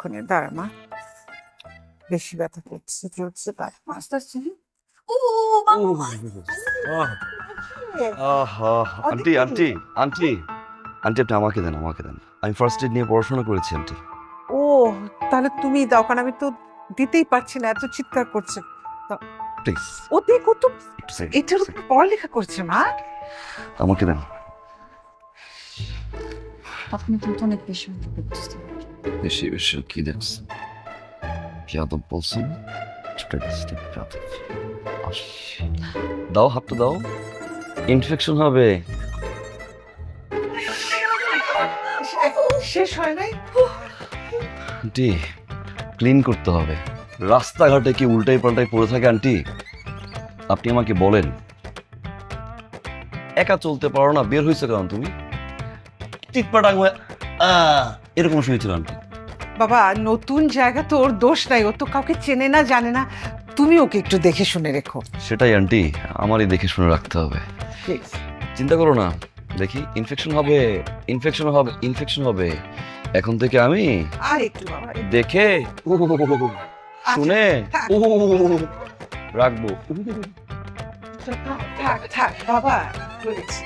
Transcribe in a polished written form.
এক্ষুনি দাঁড়া মা, বেশি ব্যথা করছে চলছে আস্তে আস্তে। ও আন্টি আন্টি আন্টি আন্টি আপনি আমাকে দেন, আমাকে দেন। আমি ফার্স্ট এড নিয়ে পড়াশোনা করেছি আন্টি। ও তাহলে তুমি দাও, কারণ আমি তো দিতেই পারছি না, এত চিৎকার করছে। প্লিজ ও দেখো তো, একটু সাইড এটার উপর পড়ালেখা করছে মা। আমাকে দেন। আপনি কিন্তু অনেক বেশি করতেছেন। বেশি বেশি কি দেখছেন? যাদব বলছেন দাও, হাতটা দাও, ইনফেকশন হবে। শেষ হয় নাই? আন্টি ক্লিন করতে হবে। রাস্তাঘাটে কি উল্টাই পাল্টাই পড়ে থাকে আন্টি? আপনি আমাকে বলেন, একা চলতে পারো না, বের হয়েছে কারণ তুমি চিৎপাটাং হয়ে এরকম শুয়েছিল আন্টি। বাবা নতুন জায়গা তো ওর দোষ নাই, ও তো কাউকে চেনে না জানে না, তুমি ওকে একটু দেখে শুনে রেখো। সেটাই আন্টি, আমারই দেখে শুনে রাখতে হবে। চিন্তা করো না, দেখি ইনফেকশন হবে, ইনফেকশন হবে, ইনফেকশন হবে। এখন থেকে আমি আর একটু বাবা দেখে শুনে রাখবো। থাক থাক বাবা বলেছি।